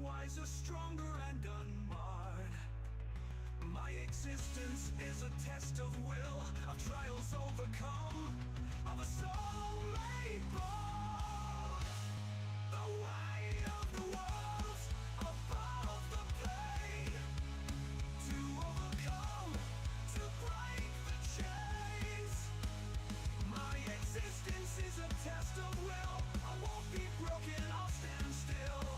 wiser, stronger, and unmarred. My existence is a test of will, of trials overcome, of a soul made bold. The weight of the world above the pain, to overcome, to break the chains. My existence is a test of will. I won't be broken, I'll stand still.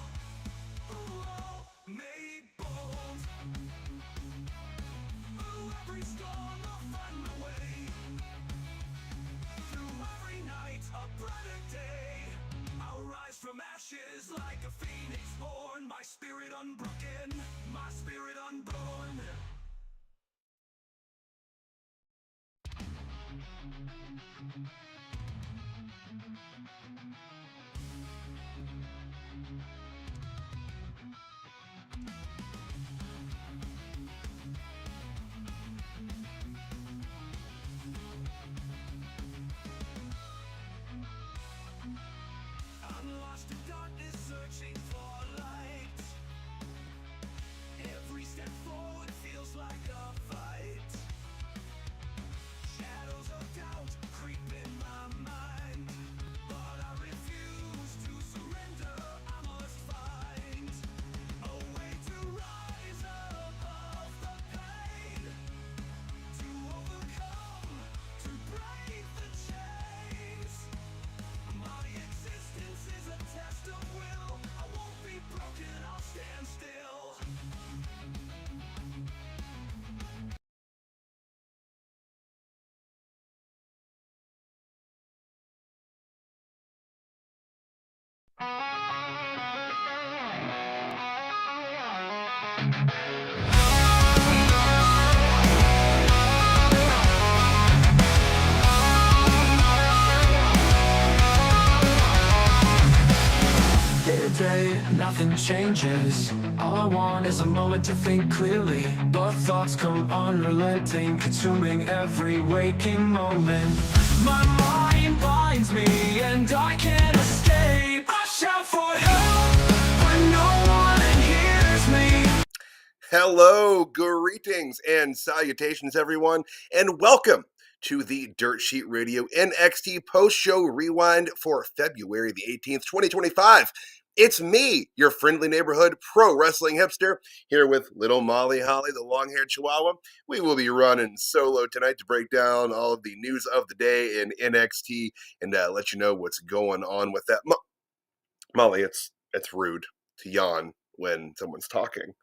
Oh, made bold. Through every storm I'll find my way. Through every night a brighter day. I'll rise from ashes like a phoenix born. My spirit unbroken, my spirit unborn. I'm lost in darkness, searching for light. Every step forward feels like a fight. Shadows of doubt creep in my mind, but I refuse to surrender. I must find a way to rise above the pain, to overcome, to break the chains. My existence is a test of will. I won't be broken, I'll stand still. Day to day, nothing changes. All I want is a moment to think clearly, but thoughts come unrelenting, consuming every waking moment. My mind binds me and I can't escape. I shout for help, but no one hears me. Hello, greetings and salutations, everyone, and welcome to the Dirt Sheet Radio NXT Post Show Rewind for February the 18th, 2025. It's me, your friendly neighborhood pro wrestling hipster, here with little Molly Holly, the long-haired chihuahua. We will be running solo tonight to break down all of the news of the day in NXT and let you know what's going on with that. Molly, it's rude to yawn when someone's talking.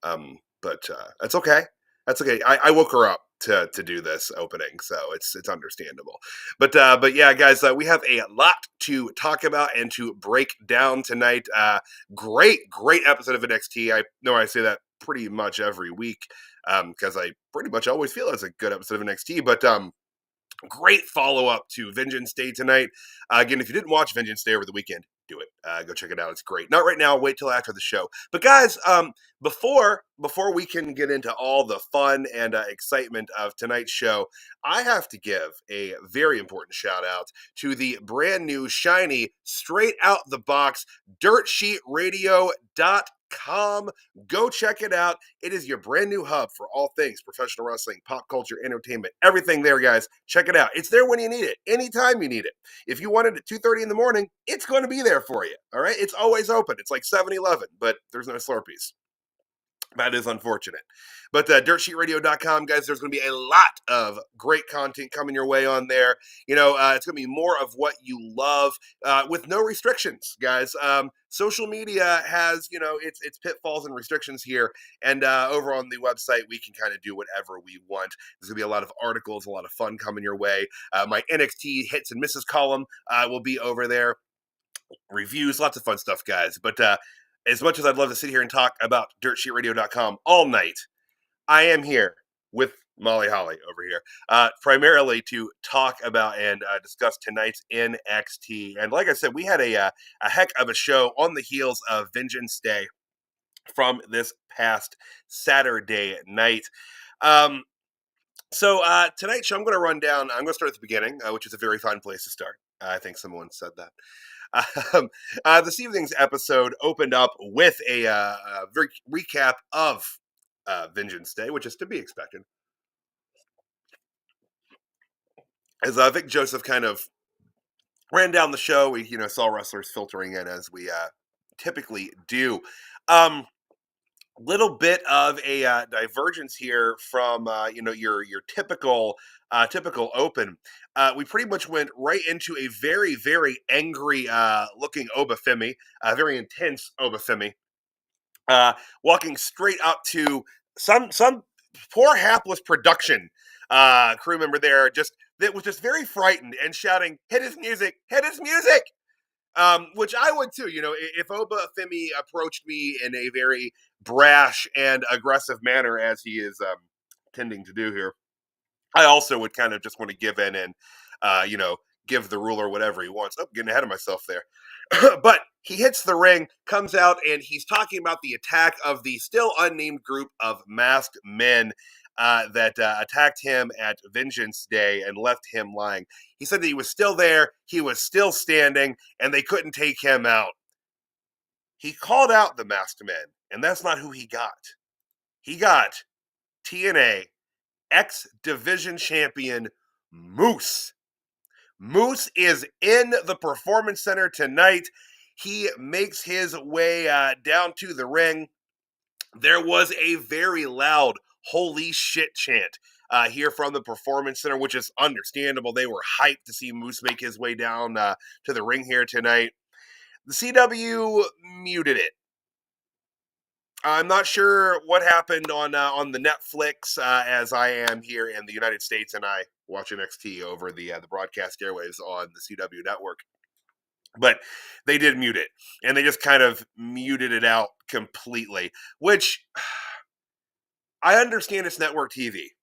But that's okay. That's okay. I woke her up to do this opening, so it's understandable. But yeah, guys, we have a lot to talk about and to break down tonight. Great episode of NXT. I know I say that pretty much every week because I pretty much always feel it's a good episode of NXT. But great follow up to Vengeance Day tonight. Again, if you didn't watch Vengeance Day over the weekend, do it. Go check it out. It's great. Not right now. Wait till after the show. But guys, before we can get into all the fun and excitement of tonight's show, I have to give a very important shout out to the brand new, shiny, straight out the box dirtsheetradio.com. Go check it out. It is your brand new hub for all things professional wrestling, pop culture, entertainment, everything there, guys. Check it out. It's there when you need it, anytime you need it. If you want it at 2:30 in the morning, it's going to be there for you. All right. It's always open. It's like 7-Eleven, but there's no Slurpees. That is unfortunate. But dirtsheetradio.com, guys, there's going to be a lot of great content coming your way on there. You know, it's going to be more of what you love with no restrictions, guys. Social media has, you know, its pitfalls and restrictions here. And over on the website, we can kind of do whatever we want. There's going to be a lot of articles, a lot of fun coming your way. My NXT hits and misses column will be over there. Reviews, lots of fun stuff, guys. But as much as I'd love to sit here and talk about dirtsheetradio.com all night, I am here with Molly Holly over here, primarily to talk about and discuss tonight's NXT. And like I said, we had a heck of a show on the heels of Vengeance Day from this past Saturday night. So tonight's show, I'm going to run down. I'm going to start at the beginning, which is a very fine place to start. I think someone said that. This evening's episode opened up with a very recap of Vengeance Day, which is to be expected. As Vic Joseph kind of ran down the show, we saw wrestlers filtering in as we typically do. Little bit of a divergence here from your typical open. We pretty much went right into a very, very angry looking Obafemi, very intense Obafemi, walking straight up to some poor hapless production crew member there, that was just very frightened and shouting, "Hit his music! Hit his music!" Which I would too. If Obafemi approached me in a very brash and aggressive manner, as he is tending to do here, I also would kind of just want to give in and, give the ruler whatever he wants. Oh, getting ahead of myself there. But he hits the ring, comes out, and he's talking about the attack of the still unnamed group of masked men that attacked him at Vengeance Day and left him lying. He said that he was still there, he was still standing, and they couldn't take him out. He called out the masked men, and that's not who he got. He got TNA X Division Champion Moose. Moose is in the Performance Center tonight. He makes his way down to the ring. There was a very loud "holy shit" chant here from the Performance Center, which is understandable. They were hyped to see Moose make his way down to the ring here tonight. The CW muted it. I'm not sure what happened on the Netflix, as I am here in the United States and I watch NXT over the broadcast airwaves on the CW network. But they did mute it, and they just kind of muted it out completely, which I understand it's network TV.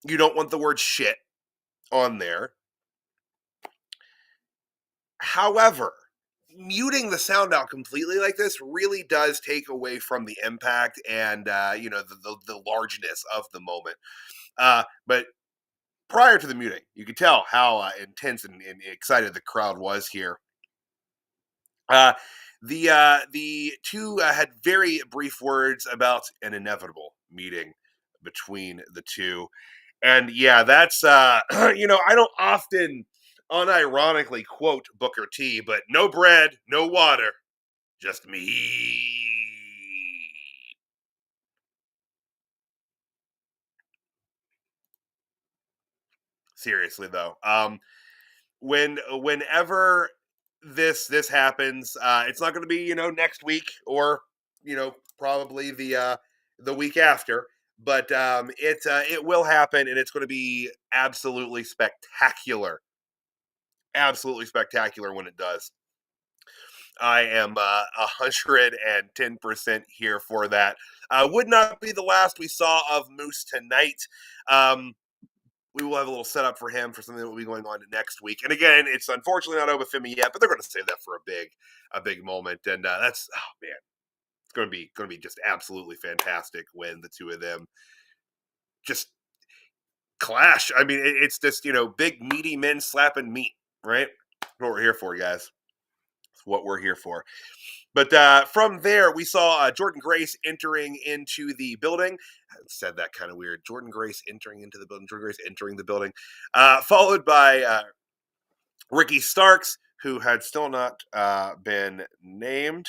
You don't want the word shit on there. However, muting the sound out completely like this really does take away from the impact and the largeness of the moment. But prior to the muting, you could tell how intense and excited the crowd was here. The two had very brief words about an inevitable meeting between the two. And yeah, that's I don't often unironically quote Booker T, but no bread, no water. Just me. Seriously though, whenever this happens, it's not going to be next week or probably the week after, but it will happen, and it's going to be absolutely spectacular when it does. I am 110% here for that. Would not be the last we saw of Moose tonight. Um, we will have a little setup for him for something that will be going on next week. And again, it's unfortunately not Obafemi yet, but they're going to save that for a big moment. And that's, oh man, it's going to be just absolutely fantastic when the two of them just clash. I mean, it's just big meaty men slapping meat, right? That's what we're here for, guys. That's what we're here for. But from there, we saw Jordynne Grace entering into the building. I said that kind of weird. Jordynne Grace entering into the building. Jordynne Grace entering the building. Followed by Ricky Starks, who had still not been named.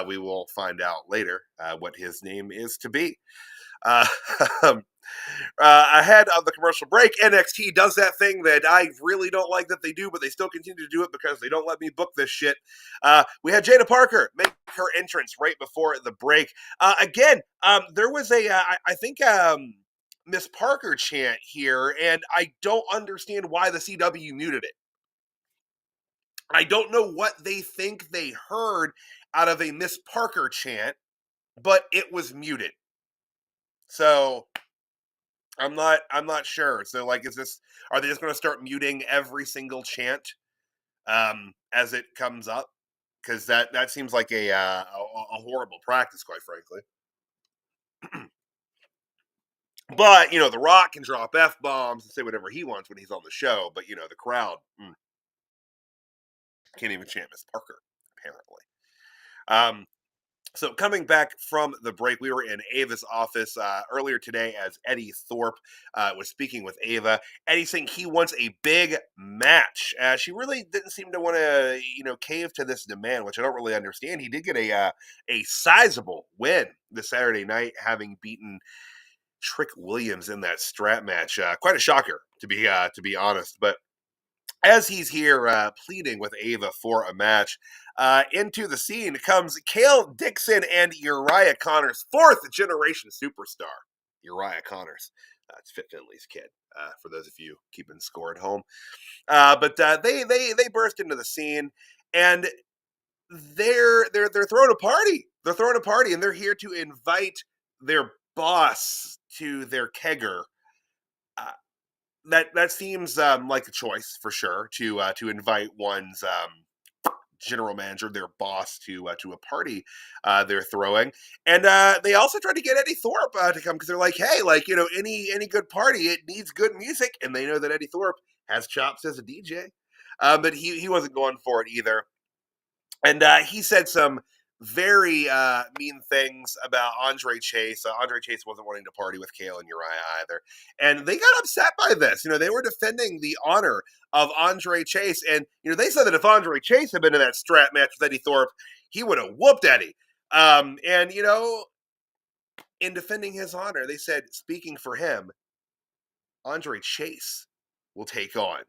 We will find out later what his name is to be. Uh, ahead of the commercial break, NXT does that thing that I really don't like that they do, but they still continue to do it because they don't let me book this shit. We had Jaida Parker make her entrance right before the break. Again, there was I think Miss Parker chant here, and I don't understand why the CW muted it. I don't know what they think they heard out of a Miss Parker chant, but it was muted. So I'm not sure. So like, are they just going to start muting every single chant as it comes up? Because that seems like a horrible practice, quite frankly. But The Rock can drop f bombs and say whatever he wants when he's on the show. But the crowd can't even chant Miss Parker, apparently. Um, So coming back from the break, we were in Ava's office earlier today as Eddie Thorpe was speaking with Ava. Eddie saying he wants a big match. She really didn't seem to want to, cave to this demand, which I don't really understand. He did get a sizable win this Saturday night, having beaten Trick Williams in that strap match. Quite a shocker, to be honest, but as he's here pleading with Ava for a match, into the scene comes Kale Dixon and Uriah Connors, fourth generation superstar. Uriah Connors. It's Fit Finley's kid, for those of you keeping score at home. But they burst into the scene, and they're throwing a party. They're throwing a party, and they're here to invite their boss to their kegger. Uh, that seems like a choice for sure to invite one's general manager, their boss, to a party they're throwing, and they also tried to get Eddie Thorpe to come because they're like, hey, like any good party, it needs good music, and they know that Eddie Thorpe has chops as a DJ, but he wasn't going for it either. And he said some very mean things about Andre Chase. Andre Chase wasn't wanting to party with Kale and Uriah either. And they got upset by this. They were defending the honor of Andre Chase. And, they said that if Andre Chase had been in that strap match with Eddie Thorpe, he would have whooped Eddie. And, in defending his honor, they said, speaking for him, Andre Chase will take on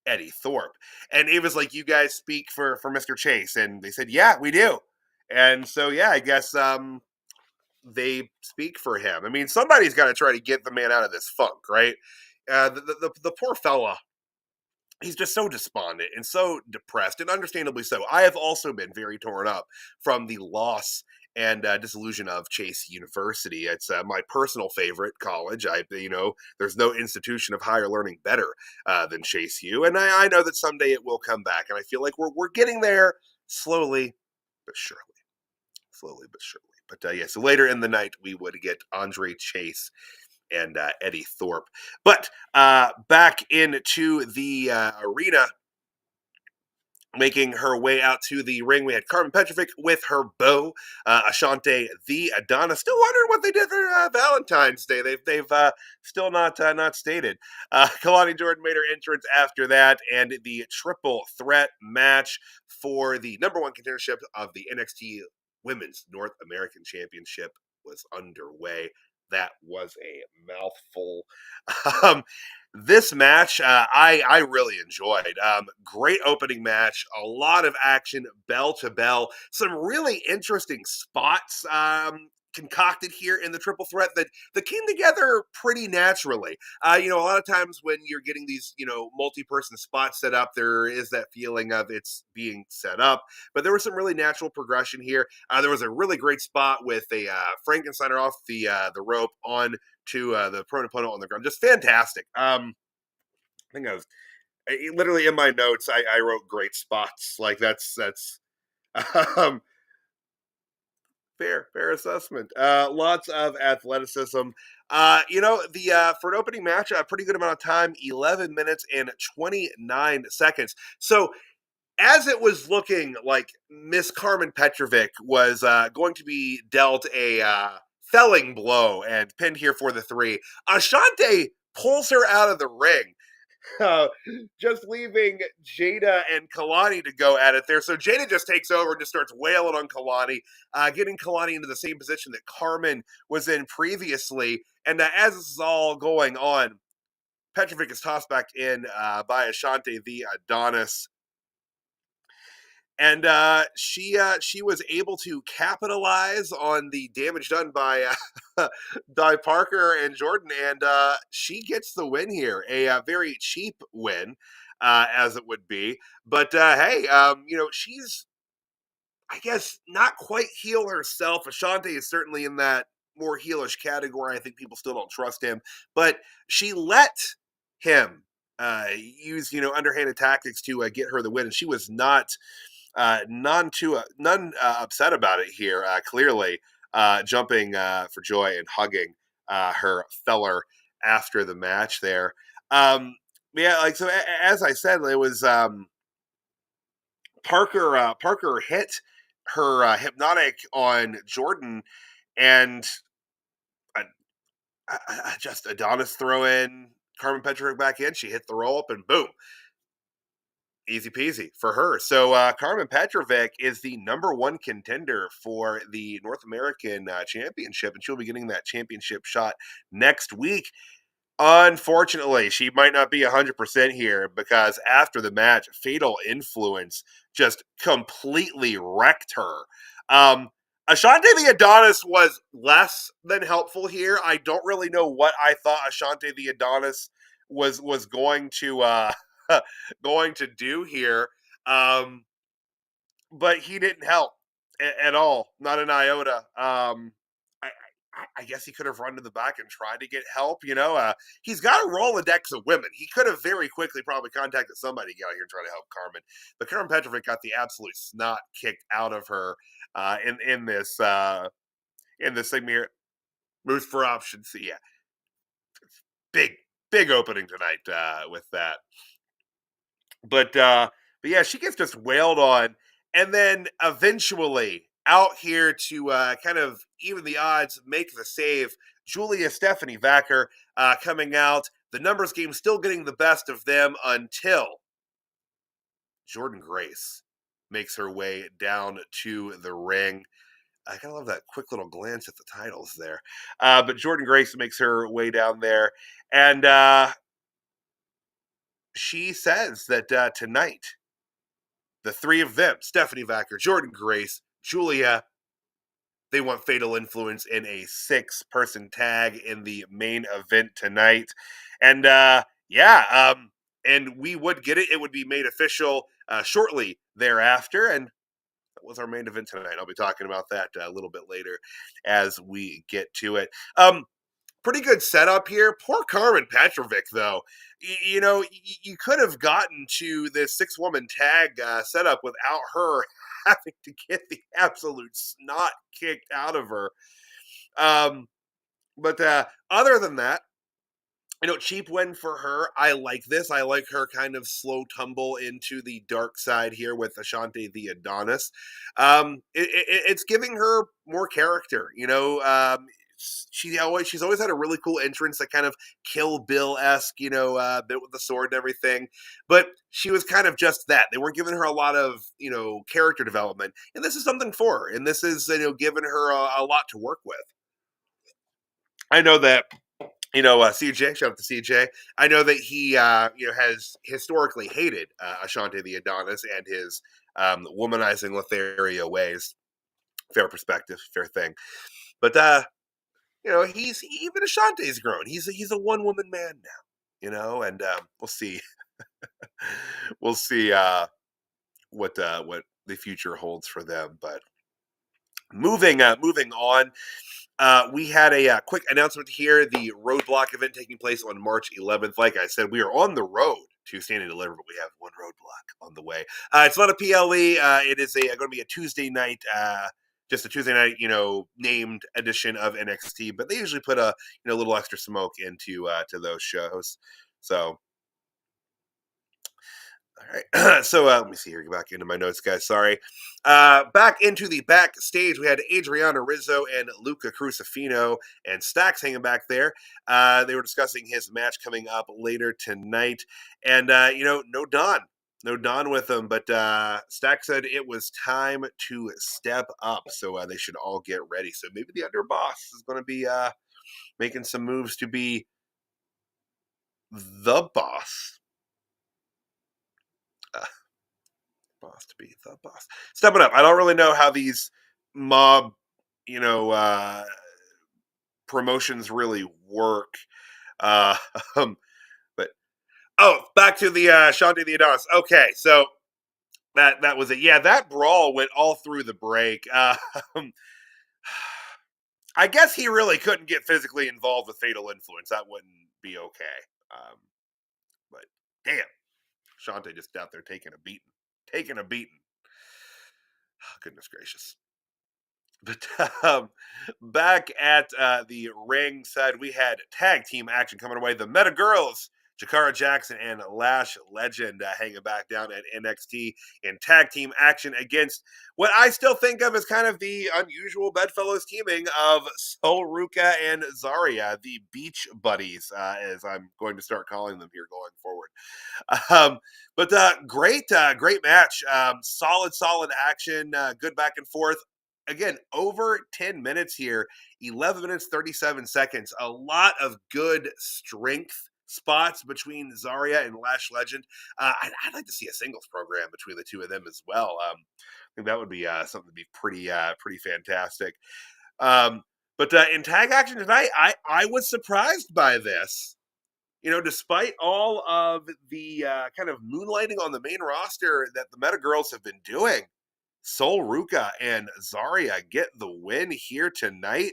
Eddie Thorpe. And it was like, you guys speak for Mr. Chase. And they said, yeah, we do. And so, yeah, I guess they speak for him. I mean, somebody's got to try to get the man out of this funk, right? The poor fella, he's just so despondent and so depressed, and understandably so. I have also been very torn up from the loss and disillusion of Chase University. It's my personal favorite college. There's no institution of higher learning better than Chase U, and I know that someday it will come back, and I feel like we're getting there slowly but surely. Slowly but surely. But yeah, so later in the night, we would get Andre Chase and Eddie Thorpe. But back into the arena, Making her way out to the ring, we had Karmen Petrovic with her beau, Ashante the Adonis. Still wondering what they did for Valentine's Day. They've still not stated. Kelani Jordynne made her entrance after that, and the triple threat match for the number one contendership of the NXT Women's North American Championship was underway. That was a mouthful. Um, this match, I really enjoyed. Great opening match, a lot of action, bell to bell, some really interesting spots concocted here in the triple threat that came together pretty naturally. A lot of times when you're getting these, multi-person spots set up, there is that feeling of it's being set up. But there was some really natural progression here. There was a really great spot with a Frankensteiner off the rope on to the prone opponent on the ground. Just fantastic. I think literally in my notes. I wrote great spots. Like that's um, fair assessment. Lots of athleticism. The for an opening match, a pretty good amount of time, 11 minutes and 29 seconds. So as it was looking like Miss Karmen Petrovic was going to be dealt a felling blow and pinned here for the three, Ashante pulls her out of the ring, uh, just leaving Jaida and Kelani to go at it there. So Jaida just takes over and just starts wailing on Kelani, getting Kelani into the same position that Karmen was in previously. And as this is all going on, Petrovic is tossed back in by Ashante the Adonis, and she was able to capitalize on the damage done by Di Parker and Jordynne, and she gets the win here. A very cheap win, as it would be. But hey, she's, I guess, not quite heel herself. Ashante is certainly in that more heelish category. I think people still don't trust him, but she let him use underhanded tactics to get her the win, and she was not none upset about it here. Clearly, jumping for joy and hugging her feller after the match there. Yeah, like so. As I said, it was Parker. Parker hit her hypnotic on Jordynne, and just Adonis throw in Karmen Petrovic back in. She hit the roll up, and boom, easy peasy for her. So Karmen Petrovic is the number one contender for the North American Championship, and she'll be getting that championship shot next week. Unfortunately, she might not be 100% here because after the match, Fatal Influence just completely wrecked her. Ashante the Adonis was less than helpful here. I don't really know what I thought Ashante the Adonis was going to going to do here. Um, but he didn't help at all, not an iota. I guess he could have run to the back and tried to get help. He's got a Rolodex of women. He could have very quickly probably contacted somebody to get out here and try to help Karmen. But Karmen Petrovic got the absolute snot kicked out of her in this segment here. Moves for options. So yeah, big opening tonight with that. But yeah, she gets just wailed on, and then eventually out here to kind of even the odds, make the save. Julia Stephanie Vacker coming out. The numbers game still getting the best of them until Jordynne Grace makes her way down to the ring. I gotta love that quick little glance at the titles there. But Jordynne Grace makes her way down there, and she says that tonight, the three of them, Stephanie Vacker, Jordynne Grace, Julia, they want Fatal Influence in a 6-person tag in the main event tonight. And and we would get it. It would be made official shortly thereafter. And that was our main event tonight. I'll be talking about that a little bit later as we get to it. Pretty good setup here. Poor Karmen Petrovic, though. You could have gotten to this 6-woman tag setup without her having to get the absolute snot kicked out of her. But other than that, cheap win for her. I like this. I like her kind of slow tumble into the dark side here with Ashante the Adonis. It's giving her more character. She's always had a really cool entrance, that kind of Kill Bill esque, bit with the sword and everything. But she was kind of just that. They weren't giving her a lot of character development, and this is something for her. And this is giving her a lot to work with. I know that CJ, shout out to CJ. I know that he, has historically hated Ashante the Adonis and his womanizing Lothario ways. Fair perspective, fair thing. But he's even Ashante's grown. He's a one woman man now. And we'll see, we'll see what the future holds for them. But moving on. We had a quick announcement here. The Roadblock event taking place on March 11th. Like I said, we are on the road to Stand and Deliver, but we have one roadblock on the way. It's not a PLE. It is going to be a Tuesday night, just a Tuesday night, named edition of NXT. But they usually put a little extra smoke into to those shows. So. All right, so let me see here. Get back into my notes, guys. Sorry. Back into the backstage, we had Adriana Rizzo and Luca Crucifino and Stacks hanging back there. They were discussing his match coming up later tonight, and no Don with them. But Stacks said it was time to step up, so they should all get ready. So maybe the underboss is going to be making some moves to be the boss. Boss to be the boss. Stepping up. I don't really know how these mob, promotions really work. But back to the Ashante the Adonis. Okay, so that was it. Yeah, that brawl went all through the break. I guess he really couldn't get physically involved with Fatal Influence. That wouldn't be okay. But damn, Ashante just out there taking a beating. Oh, goodness gracious. But back at the ring side, we had tag team action coming away. The Meta Girls, Jakara Jackson and Lash Legend, hanging back down at NXT in tag team action against what I still think of as kind of the unusual bedfellows teaming of Soul Ruca and Zaria, the Beach Buddies, as I'm going to start calling them here going forward. But great match. Solid action. Good back and forth. Again, over 10 minutes here, 11 minutes, 37 seconds. A lot of good strength spots between Zaria and Lash Legend. I'd like to see a singles program between the two of them as well. I think that would be something to be pretty fantastic. But in tag action tonight, I was surprised by this. Despite all of the kind of moonlighting on the main roster that the Meta Girls have been doing, Soul Ruca and Zaria get the win here tonight.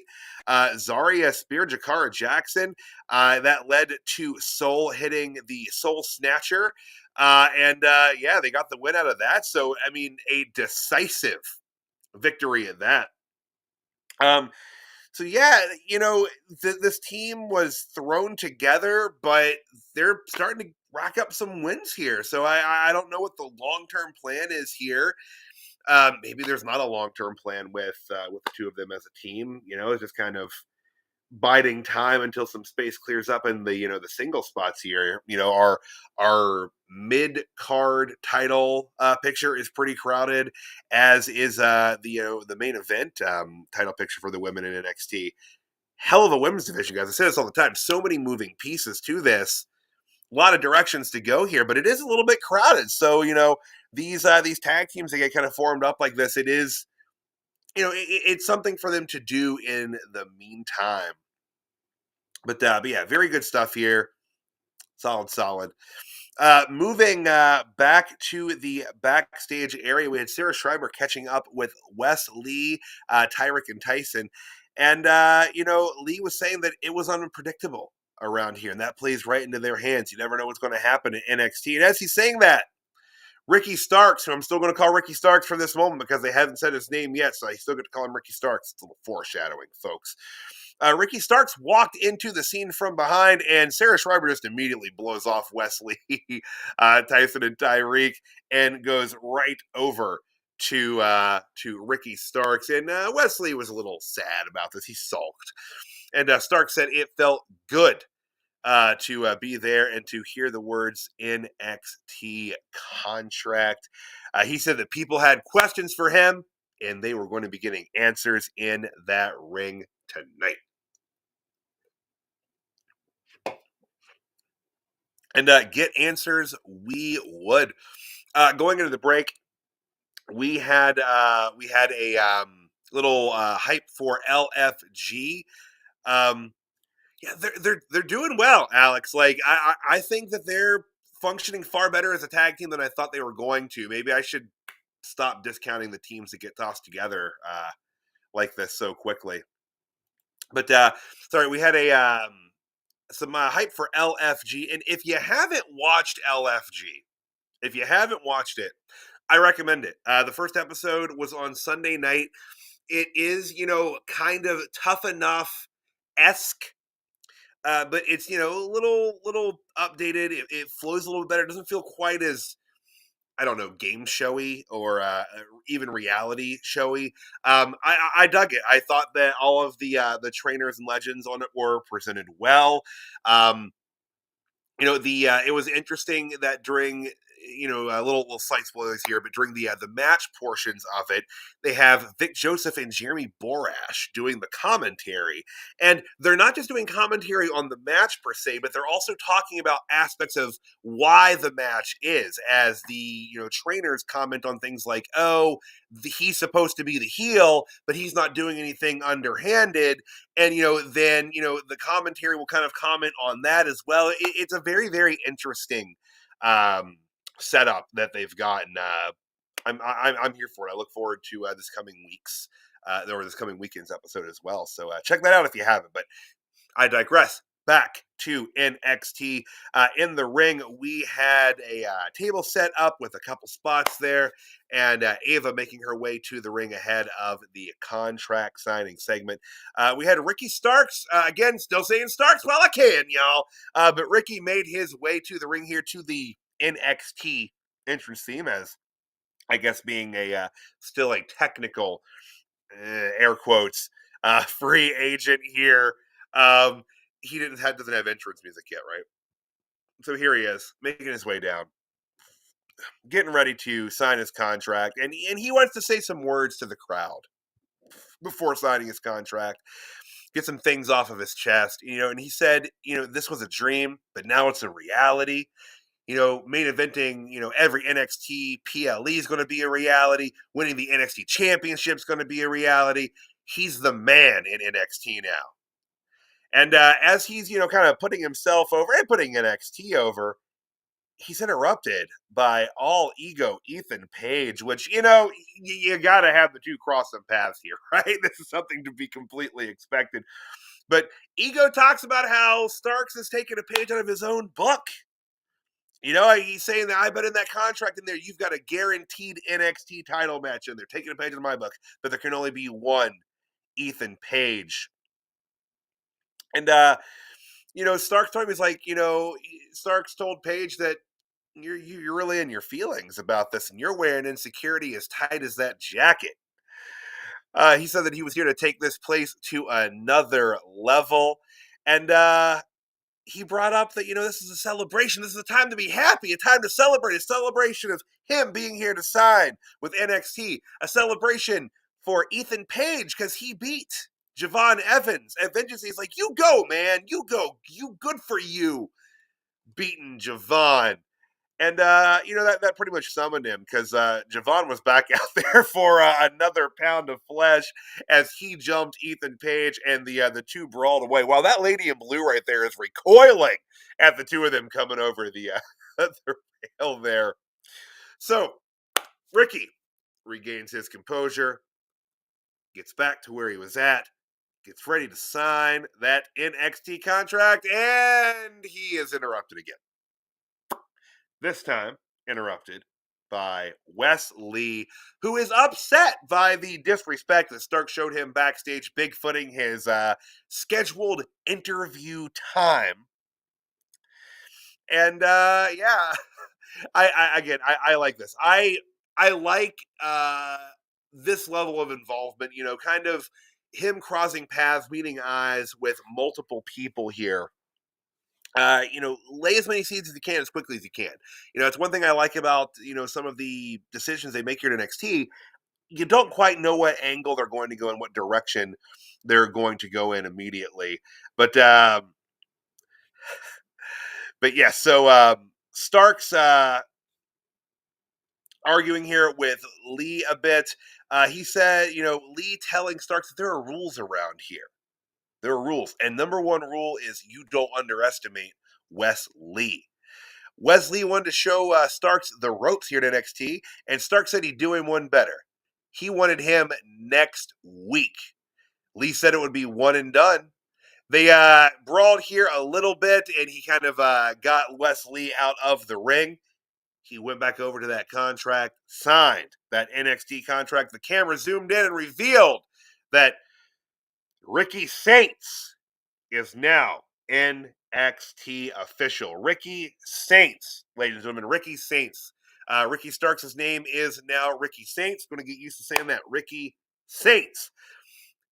Zaria speared Jakara Jackson. That led to Soul hitting the Soul Snatcher. And they got the win out of that. So, I mean, a decisive victory at that. So yeah, this team was thrown together, but they're starting to rack up some wins here. So I don't know what the long-term plan is here. Maybe there's not a long-term plan with the two of them as a team. It's just kind of biding time until some space clears up in the the single spots here. Our mid card title picture is pretty crowded, as is the main event title picture for the women in NXT. Hell of a women's division, guys. I say this all the time. So many moving pieces to this. A lot of directions to go here, but it is a little bit crowded. So these tag teams that get kind of formed up like this, it is it's something for them to do in the meantime. But yeah, very good stuff here. Solid. Moving back to the backstage area, we had Sarah Schreiber catching up with Wes Lee, Tyrick, and Tyson. And, Lee was saying that it was unpredictable around here, and that plays right into their hands. You never know what's going to happen in NXT. And as he's saying that, Ricky Starks, who I'm still going to call Ricky Starks from this moment because they haven't said his name yet, so I still get to call him Ricky Starks. It's a little foreshadowing, folks. Ricky Starks walked into the scene from behind, and Sarah Schreiber just immediately blows off Wesley, Tyson, and Tyreek, and goes right over to Ricky Starks. And Wesley was a little sad about this. He sulked, and Starks said it felt good to be there and to hear the words NXT contract. He said that people had questions for him, and they were going to be getting answers in that ring tonight. And get answers we would. Going into the break, we had a little hype for LFG. Yeah, they're doing well, Alex. Like I think that they're functioning far better as a tag team than I thought they were going to. Maybe I should stop discounting the teams that get tossed together like this so quickly. But sorry, we had a some hype for LFG, and if you haven't watched LFG, if you haven't watched it, I recommend it. The first episode was on Sunday night. It is, kind of tough enough esque, but it's a little updated. It flows a little better. It doesn't feel quite as, I don't know, game showy or even reality showy. I dug it. I thought that all of the trainers and legends on it were presented well. Um, it was interesting that during a little slight spoilers here, but during the match portions of it, they have Vic Joseph and Jeremy Borash doing the commentary, and they're not just doing commentary on the match per se, but they're also talking about aspects of why the match is, as the trainers comment on things like, oh, he's supposed to be the heel, but he's not doing anything underhanded. And then the commentary will kind of comment on that as well. It's a very, very interesting setup that they've gotten. I'm here for it. I look forward to this coming week's or this coming weekend's episode as well. So check that out if you haven't. But I digress. Back to NXT. In the ring, we had a table set up with a couple spots there, and Ava making her way to the ring ahead of the contract signing segment. We had Ricky Starks, again, still saying Starks while I can, y'all. But Ricky made his way to the ring here to the NXT entrance theme, as I guess being a still a technical, air quotes, free agent here. He doesn't have entrance music yet, right? So here he is, making his way down, getting ready to sign his contract, and he wants to say some words to the crowd before signing his contract, get some things off of his chest, and he said, this was a dream, but now it's a reality. Main eventing, every NXT PLE is going to be a reality. Winning the NXT Championship is going to be a reality. He's the man in NXT now. And as he's, kind of putting himself over and putting NXT over, he's interrupted by all ego Ethan Page, which, you got to have the two cross some paths here, right? This is something to be completely expected. But Ego talks about how Starks has taken a page out of his own book. He's saying that I bet in that contract in there, you've got a guaranteed NXT title match in there. Taking a page out of my book, but there can only be one Ethan Page. And Starks told me, he's like, Starks told Paige that you're really in your feelings about this, and you're wearing insecurity as tight as that jacket. He said that he was here to take this place to another level, and he brought up that this is a celebration. This is a time to be happy, a time to celebrate, a celebration of him being here to sign with NXT, a celebration for Ethan Page because he beat Javon Evans at Vengeance. He's like, you go, man. You go. You good for you beating Javon. And, that pretty much summoned him because Javon was back out there for another pound of flesh as he jumped Ethan Page, and the two brawled away. While that lady in blue right there is recoiling at the two of them coming over the rail there. So, Ricky regains his composure, gets back to where he was at, gets ready to sign that NXT contract, and he is interrupted again. This time, interrupted by Wes Lee, who is upset by the disrespect that Stark showed him backstage, bigfooting his scheduled interview time. And yeah, I like this. I like this level of involvement. You know, kind of him crossing paths, meeting eyes with multiple people here. You know, lay as many seeds as you can as quickly as you can. You know, it's one thing I like about, you know, some of the decisions they make here at NXT. You don't quite know what angle they're going to go in, what direction they're going to go in immediately. But yeah, so Stark's arguing here with Lee a bit. He said, you know, Lee telling Starks that there are rules around here. There are rules. And number one rule is you don't underestimate Wes Lee. Wesley wanted to show Starks the ropes here at NXT, and Stark said he'd do him one better. He wanted him next week. Lee said it would be one and done. They brawled here a little bit, and he kind of got Wesley out of the ring. He went back over to that contract, signed that NXT contract. The camera zoomed in and revealed that Ricky Saints is now NXT official. Ricky Saints, ladies and gentlemen, Ricky Saints. Ricky Starks' name is now Ricky Saints. Going to get used to saying that. Ricky Saints.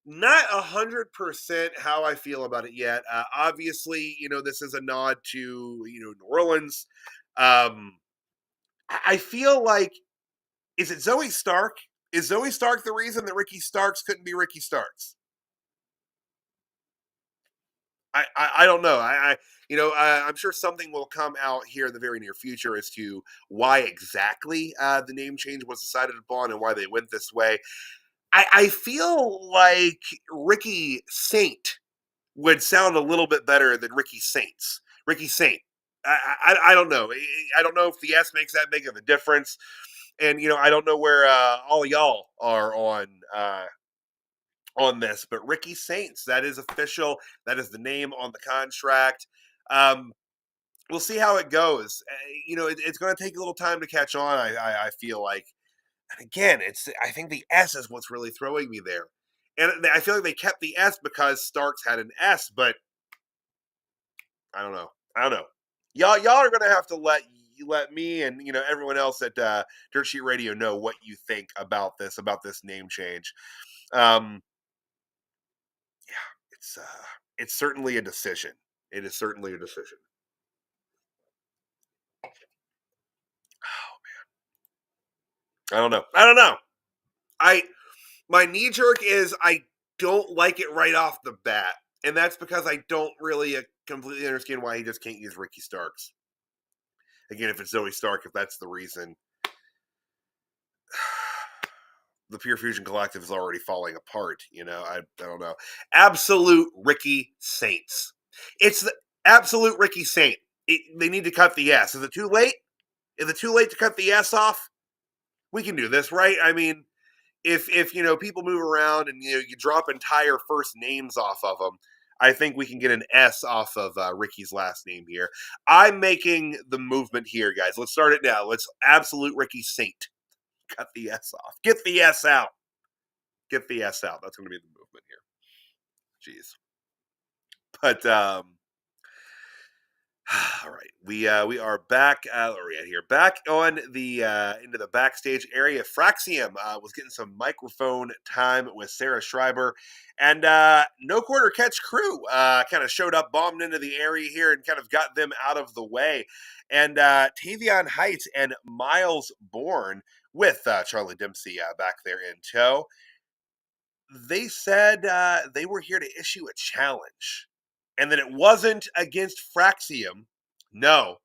Not 100% how I feel about it yet. Obviously, you know, this is a nod to, you know, New Orleans. I feel like, is it Zoe Stark? Is Zoe Stark the reason that Ricky Starks couldn't be Ricky Starks? I don't know. I'm sure something will come out here in the very near future as to why exactly the name change was decided upon and why they went this way. I feel like Ricky Saint would sound a little bit better than Ricky Saints. Ricky Saint. I don't know. I don't know if the S makes that big of a difference. And, you know, I don't know where all y'all are on this, but Ricky Saints, that is official. That is the name on the contract. We'll see how it goes. You know, it's going to take a little time to catch on. I feel like, and again, I think the S is what's really throwing me there, and I feel like they kept the S because Starks had an S, but I don't know. I don't know. Y'all are going to have to let me and, you know, everyone else at Dirt Sheet Radio know what you think about this name change. It's certainly a decision. It is certainly a decision. I don't know. My knee jerk is I don't like it right off the bat, and that's because I don't really completely understand why he just can't use Ricky Starks. Again, if it's Zoe Stark, if that's the reason, the Pure Fusion Collective is already falling apart. You know, I don't know. Absolute Ricky Saints. It's the absolute Ricky Saint. They need to cut the S. Is it too late? Is it too late to cut the S off? We can do this, right? I mean, if you know, people move around and, you know, you drop entire first names off of them, I think we can get an S off of Ricky's last name here. I'm making the movement here, guys. Let's start it now. Let's absolute Ricky Saint. Cut the S off. Get the S out. Get the S out. That's going to be the movement here. Jeez. But all right, we are back. Where are we at here? Back on the into the backstage area. Fraxium was getting some microphone time with Sarah Schreiber, and No Quarter Catch Crew kind of showed up, bombed into the area here, and kind of got them out of the way. And Tavion Heights and Miles Bourne with Charlie Dempsey back there in tow. They said they were here to issue a challenge, and that it wasn't against Fraxium. No,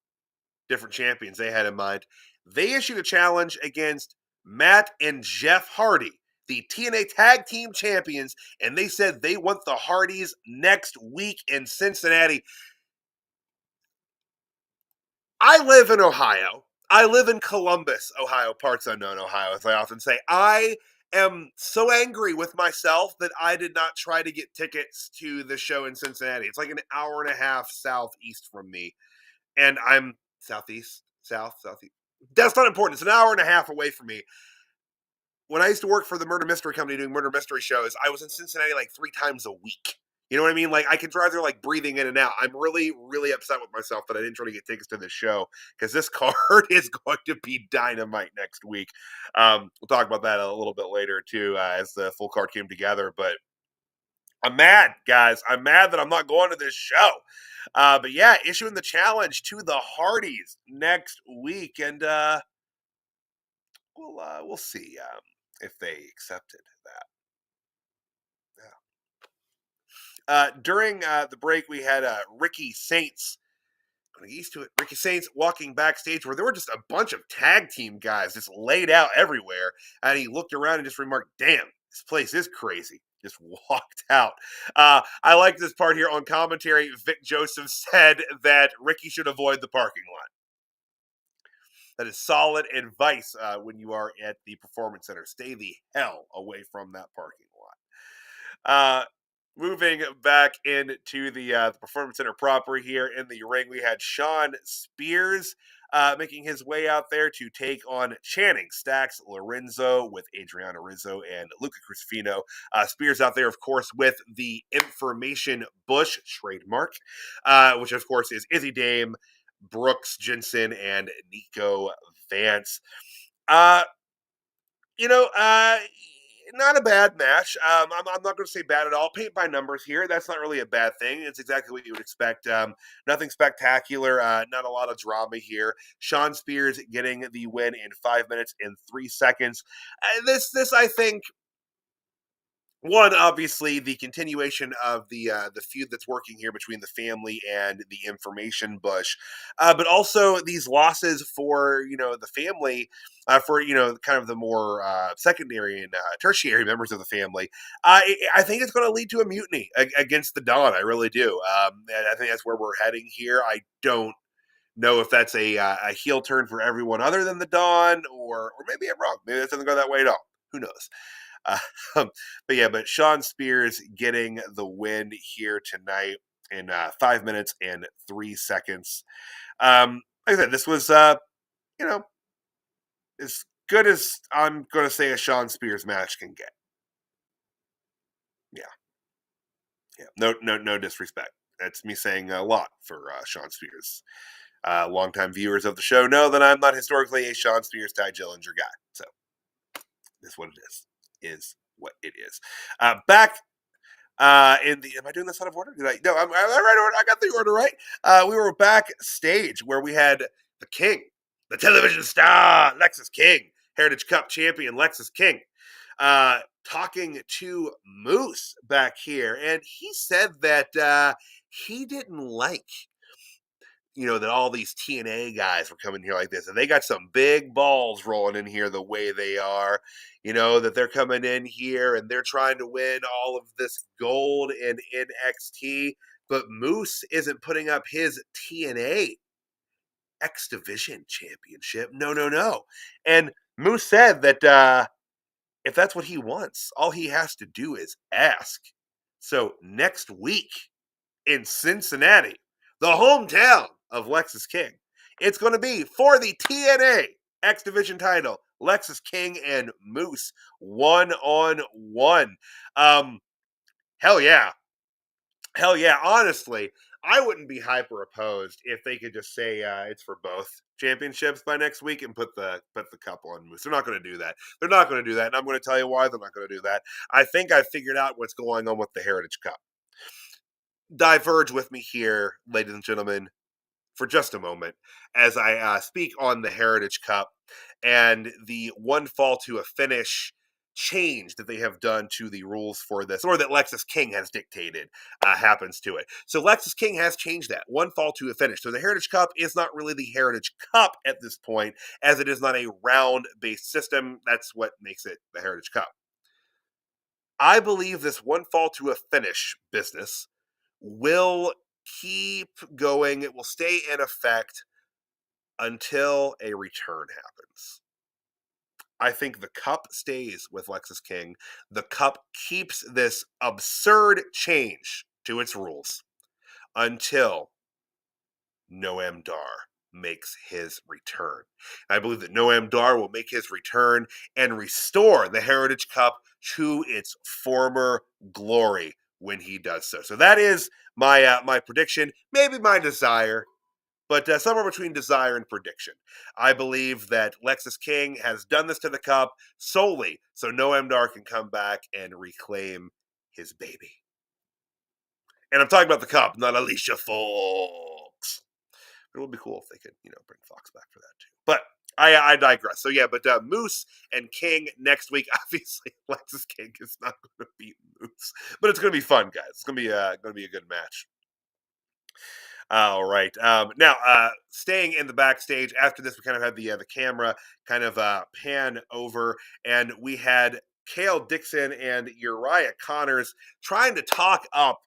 different champions they had in mind. They issued a challenge against Matt and Jeff Hardy, the TNA Tag Team Champions, and they said they want the Hardys next week in Cincinnati. I live in Ohio. I live in Columbus, Ohio, parts unknown Ohio, as I often say. I am so angry with myself that I did not try to get tickets to the show in Cincinnati. It's like an hour and a half southeast from me. And I'm southeast. That's not important. It's an hour and a half away from me. When I used to work for the murder mystery company doing murder mystery shows, I was in Cincinnati like 3 times a week. You know what I mean? Like I can drive there like breathing in and out. I'm really, really upset with myself that I didn't try to get tickets to this show because this card is going to be dynamite next week. We'll talk about that a little bit later too as the full card came together. But I'm mad, guys. I'm mad that I'm not going to this show. But yeah, issuing the challenge to the Hardys next week, and we'll see if they accepted that. During the break, we had Ricky Saints. Going to get used to it. Ricky Saints walking backstage where there were just a bunch of tag team guys just laid out everywhere. And he looked around and just remarked, damn, this place is crazy. Just walked out. I like this part here on commentary. Vic Joseph said that Ricky should avoid the parking lot. That is solid advice when you are at the Performance Center. Stay the hell away from that parking lot. Moving back into the Performance Center proper here in the ring, we had Shawn Spears making his way out there to take on Channing Stacks, Lorenzo with Adriana Rizzo and Luca Crucifino. Spears out there, of course, with the Information Bush trademark, which, of course, is Izzy Dame, Brooks Jensen, and Nico Vance. Uh, you know, not a bad match. I'm not going to say bad at all. Paint by numbers here. That's not really a bad thing. It's exactly what you would expect. Nothing spectacular. Not a lot of drama here. Shawn Spears getting the win in 5 minutes and 3 seconds. This I think. One, obviously, the continuation of the feud that's working here between the family and the Information Bush, but also these losses for the family, for kind of the more secondary and tertiary members of the family. I think it's going to lead to a mutiny against the Dawn. I really do. And I think that's where we're heading here. I don't know if that's a heel turn for everyone other than the Dawn, or maybe I'm wrong. Maybe it doesn't go that way at all. Who knows? Uh, but Shawn Spears getting the win here tonight in 5 minutes and 3 seconds. Like I said, this was as good as I'm going to say a Shawn Spears match can get. Yeah, yeah. No disrespect. That's me saying a lot for Shawn Spears. Longtime viewers of the show know that I'm not historically a Shawn Spears, Ty Dillinger guy. So that's what it is. Is what it is. Back in the, am I doing this out of order? Did I? No, I'm right order. I got the order right. We were backstage where we had the King, the television star, Lexus King, Heritage Cup champion Lexus King, talking to Moose back here, and he said that he didn't like that all these TNA guys were coming here like this, and they got some big balls rolling in here the way they are. That they're coming in here and they're trying to win all of this gold in NXT, but Moose isn't putting up his TNA X Division championship. No, no, no. And Moose said that if that's what he wants, all he has to do is ask. So next week, in Cincinnati, the hometown of Lexus King. It's going to be for the TNA X Division title. Lexus King and Moose 1-on-1. Hell yeah. Hell yeah. Honestly, I wouldn't be hyper opposed if they could just say it's for both championships by next week and put the cup on Moose. They're not going to do that. They're not going to do that, and I'm going to tell you why they're not going to do that. I think I've figured out what's going on with the Heritage Cup. Diverge with me here, ladies and gentlemen, for just a moment as I speak on the Heritage Cup and the one fall to a finish change that they have done to the rules for this, or that Lexus King has dictated happens to it. So Lexus King has changed that one fall to a finish. So the Heritage Cup is not really the Heritage Cup at this point, as it is not a round-based system. That's what makes it the Heritage Cup. I believe this one fall to a finish business will keep going. It will stay in effect until a return happens. I think the cup stays with Lexus King. The cup keeps this absurd change to its rules until Noam Dar makes his return. I believe that Noam Dar will make his return and restore the Heritage Cup to its former glory when he does so. So that is my prediction, maybe my desire, but somewhere between desire and prediction. I believe that Lexus King has done this to the Cup solely so Noam Dar can come back and reclaim his baby. And I'm talking about the Cup, not Alicia Fox. It would be cool if they could, bring Fox back for that too. But I digress. So yeah, but Moose and King next week. Obviously, Lexus King is not going to beat Moose, but it's going to be fun, guys. It's going to be a good match. All right. Now, staying in the backstage after this, we kind of had the camera kind of pan over, and we had Kale Dixon and Uriah Connors trying to talk up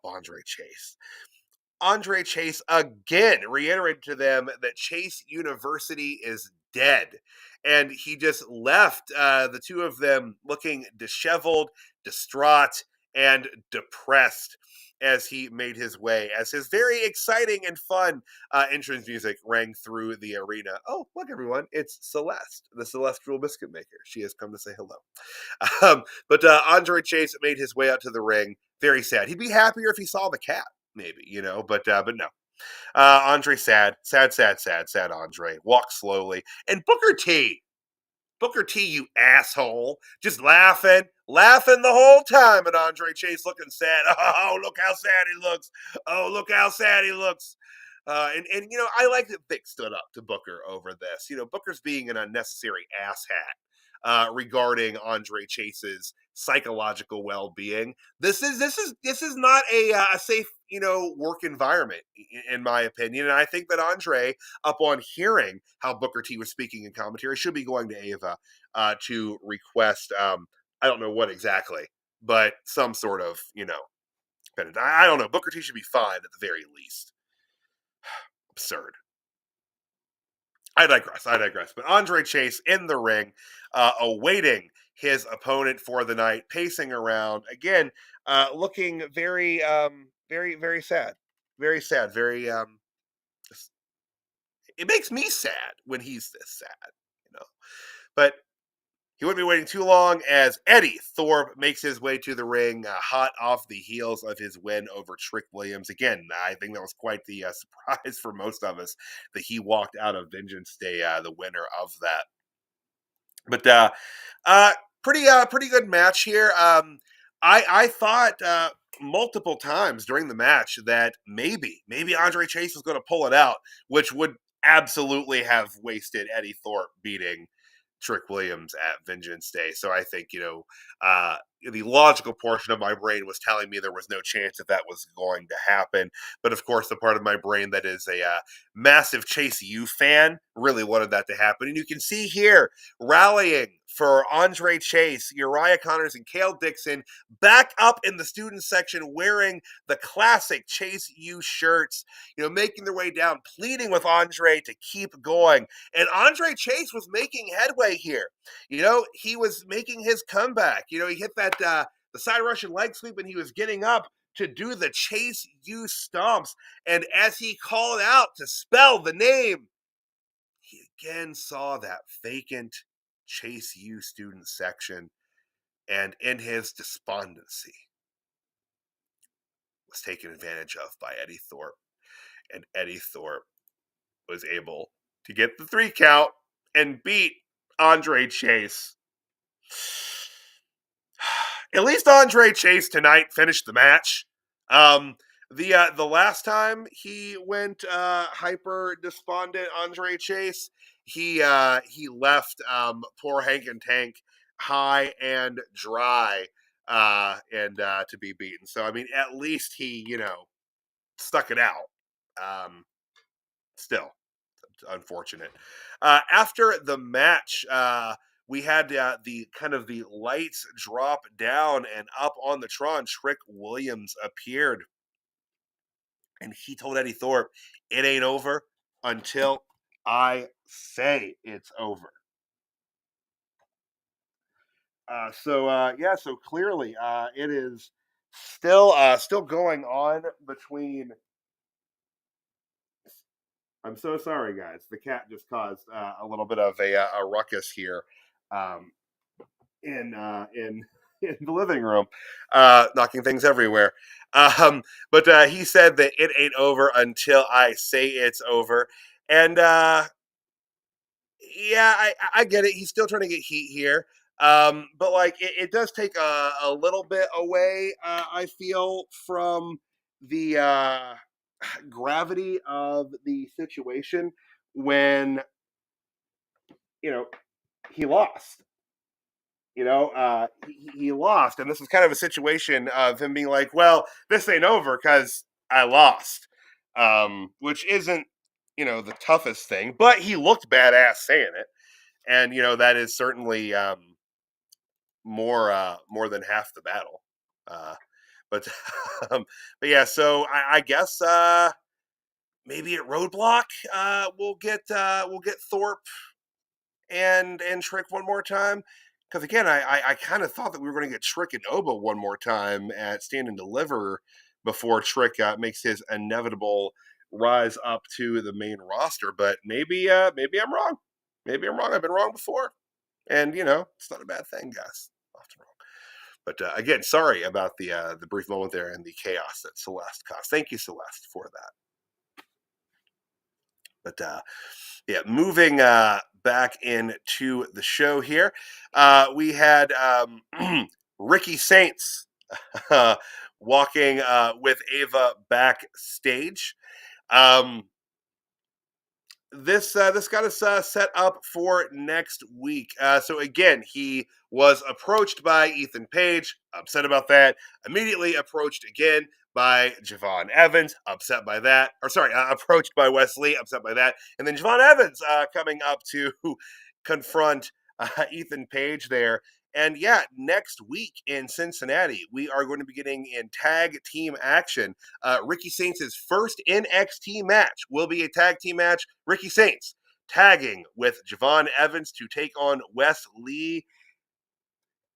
Andre Chase. Andre Chase again reiterated to them that Chase University is dead. And he just left the two of them looking disheveled, distraught, and depressed as he made his way, as his very exciting and fun entrance music rang through the arena. Oh, look, everyone, it's Celeste, the Celestial Biscuit Maker. She has come to say hello. But Andre Chase made his way out to the ring. Very sad. He'd be happier if he saw the cat, maybe, but no. Andre sad, Andre. Walk slowly. And Booker T, you asshole, just laughing the whole time at Andre Chase looking sad. Oh, look how sad he looks. Oh, look how sad he looks. And I like that Vic stood up to Booker over this. Booker's being an unnecessary asshat regarding Andre Chase's psychological well-being. This is not a safe work environment in my opinion, and I think that Andre, upon hearing how Booker T was speaking in commentary, should be going to Ava to request I don't know what exactly, but some sort of penance. I don't know. Booker T should be fined at the very least. Absurd. I digress. But Andre Chase in the ring, awaiting his opponent for the night, pacing around again, looking very, very sad, very sad. Very, it makes me sad when he's this sad. But he wouldn't be waiting too long as Eddie Thorpe makes his way to the ring, hot off the heels of his win over Trick Williams. Again, I think that was quite the surprise for most of us that he walked out of Vengeance Day the winner of that. But pretty good match here. I thought multiple times during the match that maybe Andre Chase was going to pull it out, which would absolutely have wasted Eddie Thorpe beating Trick Williams at Vengeance Day. So I think, the logical portion of my brain was telling me there was no chance that was going to happen. But of course, the part of my brain that is a massive Chase U fan really wanted that to happen. And you can see here rallying for Andre Chase, Uriah Connors, and Kale Dixon back up in the student section wearing the classic Chase U shirts, making their way down, pleading with Andre to keep going. And Andre Chase was making headway here. He was making his comeback. He hit that the side Russian leg sweep, and he was getting up to do the Chase U stomps. And as he called out to spell the name, he again saw that vacant Chase U student section, and in his despondency was taken advantage of by Eddie Thorpe. And Eddie Thorpe was able to get the 3 count and beat Andre Chase. At least Andre Chase tonight finished the match. The last time he went hyper despondent, Andre Chase, he left poor Hank and Tank high and dry and to be beaten. So I mean, at least he stuck it out. Still unfortunate. After the match, we had the kind of the lights drop down, and up on the Tron, Trick Williams appeared, and he told Eddie Thorpe, "It ain't over until I say it's over." So clearly, it is still going on between I'm so sorry, guys. The cat just caused a little bit of a ruckus here um, in in the living room, knocking things everywhere. But he said that it ain't over until I say it's over, and yeah, I get it. He's still trying to get heat here. But like it does take a little bit away, I feel, from the gravity of the situation when, you know, he lost. He lost. And this was kind of a situation of him being like, well, this ain't over because I lost. Which isn't, the toughest thing, but he looked badass saying it. And that is certainly more than half the battle. Uh, but but yeah, so I guess maybe at Roadblock we'll get Thorpe and Trick one more time. Because again, I kind of thought that we were going to get Trick and Oba one more time at Stand and Deliver before Trick makes his inevitable rise up to the main roster. But maybe I'm wrong. Maybe I'm wrong. I've been wrong before. And it's not a bad thing, guys. Often wrong. But again, sorry about the brief moment there and the chaos that Celeste caused. Thank you, Celeste, for that. But yeah, moving back into the show here, we had Ricky Saints walking with Ava backstage. This got us set up for next week. So again, he was approached by Ethan Page, upset about that. Immediately approached again by Javon Evans, upset by that. Or sorry, approached by Wesley, upset by that. And then Javon Evans coming up to confront Ethan Page there. And yeah, next week in Cincinnati, we are going to be getting in tag team action. Ricky Saints' first NXT match will be a tag team match. Ricky Saints tagging with Javon Evans to take on Wes Lee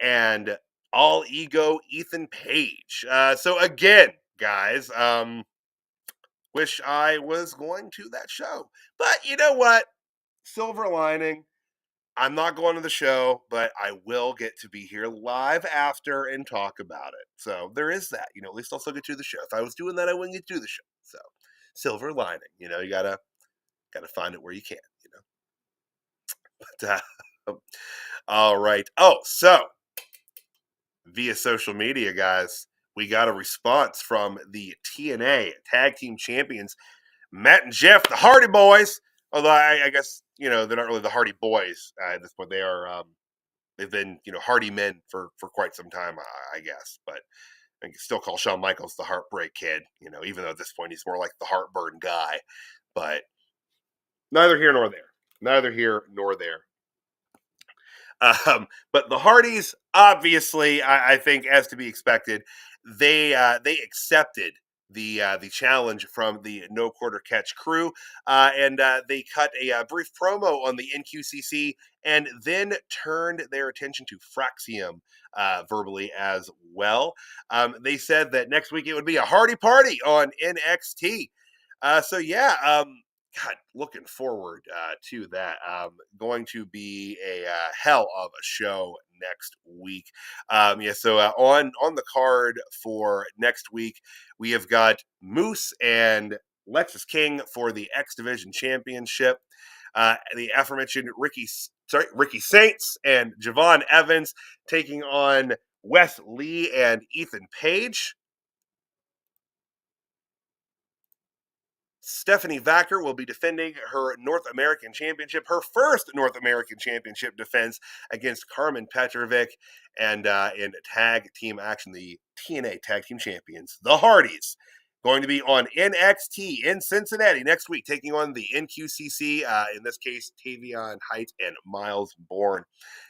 and All Ego Ethan Page. So again, guys, wish I was going to that show. But you know what? Silver lining. I'm not going to the show, but I will get to be here live after and talk about it. So there is that. At least I'll still get to the show. If I was doing that, I wouldn't get to the show. So silver lining. You gotta find it where you can. But all right. Oh, so via social media, guys, we got a response from the TNA Tag Team Champions, Matt and Jeff, the Hardy Boys. Although I guess they're not really the Hardy Boys at this point. They are. They've been, Hardy men for quite some time, I guess. But I can still call Shawn Michaels the Heartbreak Kid, even though at this point he's more like the Heartburn guy. But neither here nor there. Neither here nor there. But the Hardys, obviously, I think, as to be expected, they accepted the challenge from the No Quarter Catch crew, and they cut a brief promo on the NQCC, and then turned their attention to Fraxium verbally as well. They said that next week it would be a Hardy party on NXT. So yeah, God, looking forward to that. Going to be a hell of a show next week. Yeah, so on the card for next week, we have got Moose and Lexus King for the X Division Championship. The aforementioned Ricky Saints and Javon Evans taking on Wes Lee and Ethan Page. Stephanie Vacker will be defending her North American Championship, her first North American Championship defense against Karmen Petrovic. And in tag team action, the TNA Tag Team Champions, the Hardys, going to be on NXT in Cincinnati next week, taking on the NQCC, in this case, Tavion Height and Miles Bourne.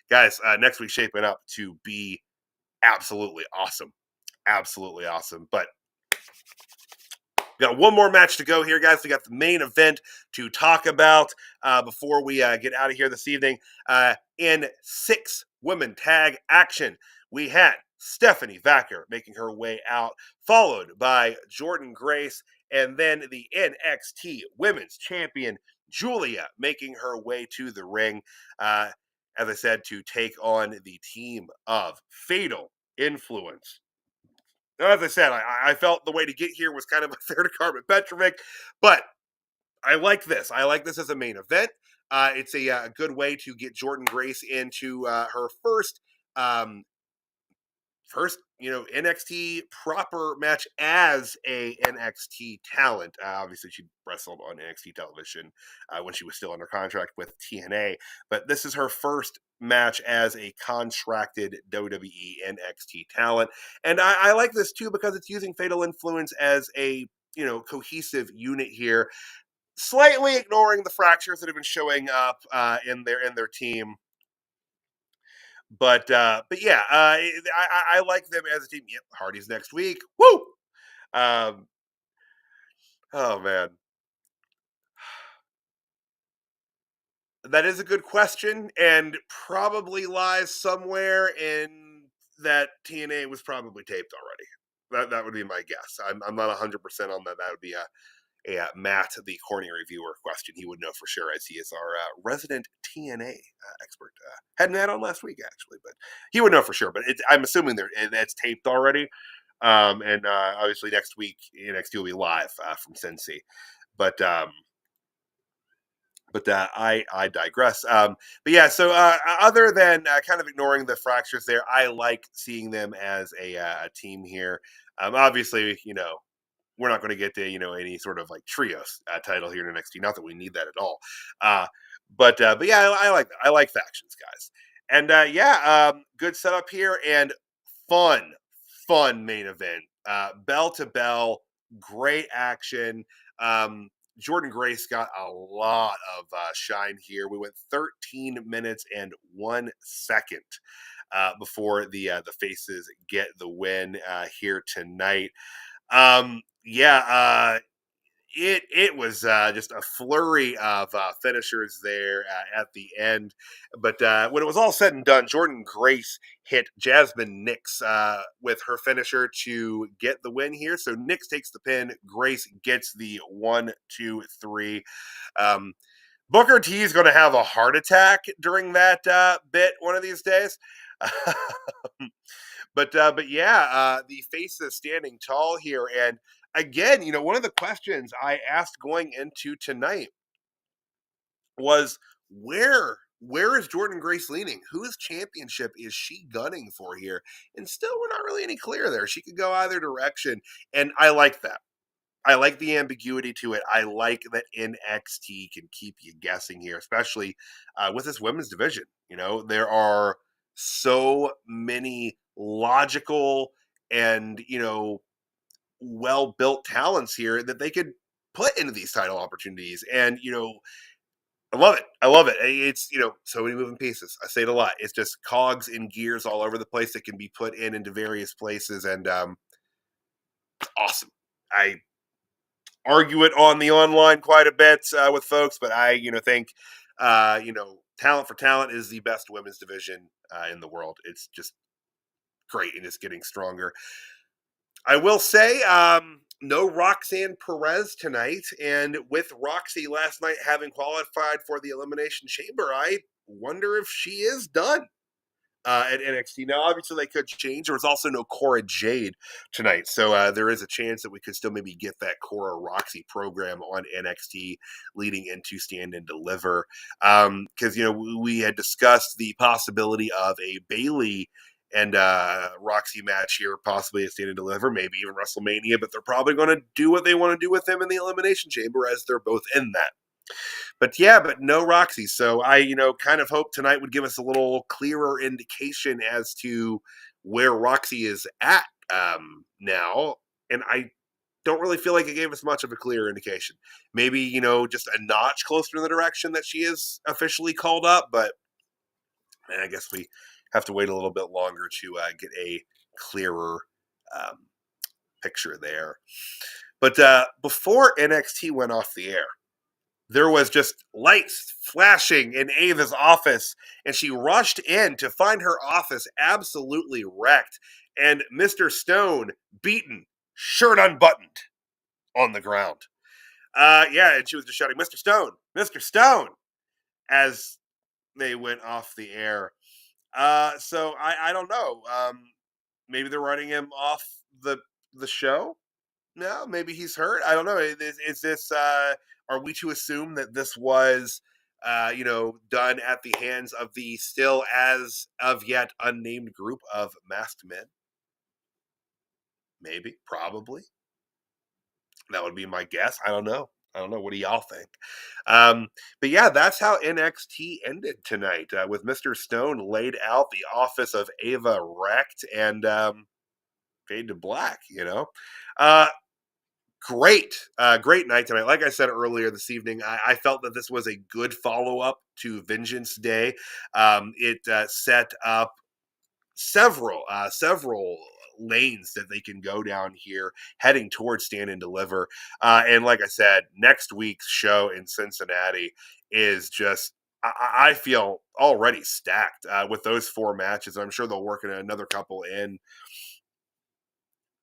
Guys, next week shaping up to be absolutely awesome. Absolutely awesome. But we got one more match to go here, guys. We got the main event to talk about before we get out of here this evening. In 6 women tag action, we had Stephanie Vacker making her way out, followed by Jordynne Grace, and then the NXT Women's Champion Julia making her way to the ring, uh, as I said, to take on the team of Fatal Influence. Now, as I said, I felt the way to get here was kind of unfair to Karmen Petrovic, but I like this. I like this as a main event. It's a good way to get Jordynne Grace into her first NXT proper match as a NXT talent. Obviously, she wrestled on NXT television when she was still under contract with TNA, but this is her first match as a contracted WWE NXT talent, and I like this too because it's using Fatal Influence as a cohesive unit here, slightly ignoring the fractures that have been showing up in their team. But yeah, I like them as a team. Yep, Hardy's next week. Woo! Um, oh man, that is a good question, and probably lies somewhere in that TNA was probably taped already. That would be my guess. I'm not 100% on that. That would be a Matt, the corny reviewer, question. He would know for sure, as he is our resident TNA expert. Had Matt on last week, actually, but he would know for sure. But I'm assuming that's taped already. And obviously next week, NXT will be live from Cincy. But I digress. But yeah, so other than kind of ignoring the fractures there, I like seeing them as a team here. Obviously, we're not going to get to any sort of like trios title here in NXT. Not that we need that at all. Uh, but yeah, I like factions, guys. And yeah, good setup here and fun main event. Bell to bell, great action. Jordynne Grace got a lot of shine here. We went 13 minutes and 1 second before the faces get the win here tonight. Yeah, it was just a flurry of finishers there at the end. But when it was all said and done, Jordynne Grace hit Jasmine Nix with her finisher to get the win here. So Nix takes the pin. Grace gets the 1, 2, 3. Booker T is going to have a heart attack during that bit one of these days. But yeah, the face is standing tall here. And again, one of the questions I asked going into tonight was where is Jordynne Grace leaning? Whose championship is she gunning for here? And still, we're not really any clear there. She could go either direction, and I like that. I like the ambiguity to it. I like that NXT can keep you guessing here, especially with this women's division. There are so many logical and well built talents here that they could put into these title opportunities. And I love it. I love it. It's so many moving pieces. I say it a lot. It's just cogs and gears all over the place that can be put into various places, and awesome. I argue it on the online quite a bit with folks, but I think talent for talent is the best women's division in the world. It's just great and it's getting stronger. I will say, no Roxanne Perez tonight, and with Roxy last night having qualified for the Elimination Chamber, I wonder if she is done at NXT. Now, obviously, they could change. There was also no Cora Jade tonight, so there is a chance that we could still maybe get that Cora Roxy program on NXT leading into Stand and Deliver. Because we had discussed the possibility of a Bayley and Roxy match here, possibly a Stand and Deliver, maybe even WrestleMania. But they're probably going to do what they want to do with them in the Elimination Chamber, as they're both in that. But yeah, but no Roxy. So I, kind of hope tonight would give us a little clearer indication as to where Roxy is at now. And I don't really feel like it gave us much of a clear indication. Maybe, just a notch closer in the direction that she is officially called up. But I guess we have to wait a little bit longer to get a clearer picture there. But before NXT went off the air, there was just lights flashing in Ava's office, and she rushed in to find her office absolutely wrecked. and Mr. Stone beaten, shirt unbuttoned on the ground. Yeah, and she was just shouting, Mr. Stone, as they went off the air. So I don't know. Maybe they're writing him off the show. No, maybe he's hurt. I don't know. Is this? Are we to assume that this was, done at the hands of the still as of yet unnamed group of masked men? Maybe, probably. That would be my guess. I don't know. I don't know. What do y'all think? But yeah, that's how NXT ended tonight, with Mr. Stone laid out, the office of Ava wrecked, and fade to black. Uh, great night tonight. Like I said earlier this evening, I felt that this was a good follow up to Vengeance Day. It set up several lanes that they can go down here heading towards Stand and Deliver. And like I said, next week's show in Cincinnati is just, I feel already stacked with those 4 matches. I'm sure they'll work in another couple in.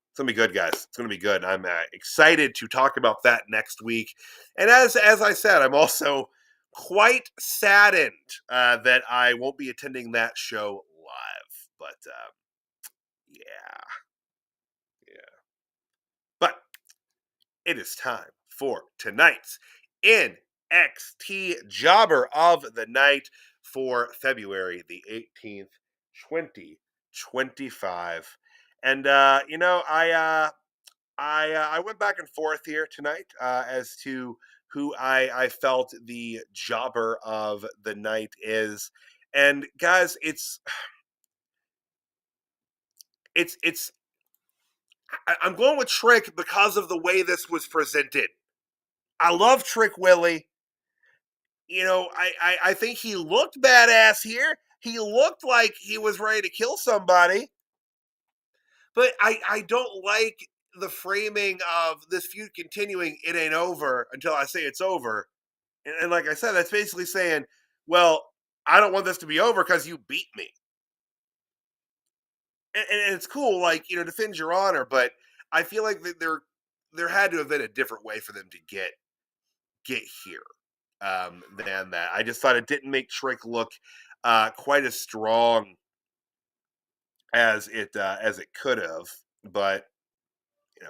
It's gonna be good, guys. It's gonna be good. I'm excited to talk about that next week. And as I said, I'm also quite saddened that I won't be attending that show live. But yeah, yeah. But it is time for tonight's NXT Jobber of the Night for February the 18th, 2025. And I went back and forth here tonight as to who I felt the jobber of the night is, and guys, it's I'm going with Trick because of the way this was presented. I love Trick Willie. I think he looked badass here. He looked like he was ready to kill somebody. But I don't like the framing of this feud continuing. It ain't over until I say it's over. And like I said, that's basically saying, well, I don't want this to be over because you beat me. And it's cool, like, defend your honor, but I feel like that there had to have been a different way for them to get here than that. I just thought it didn't make Trick look quite as strong as it could have, but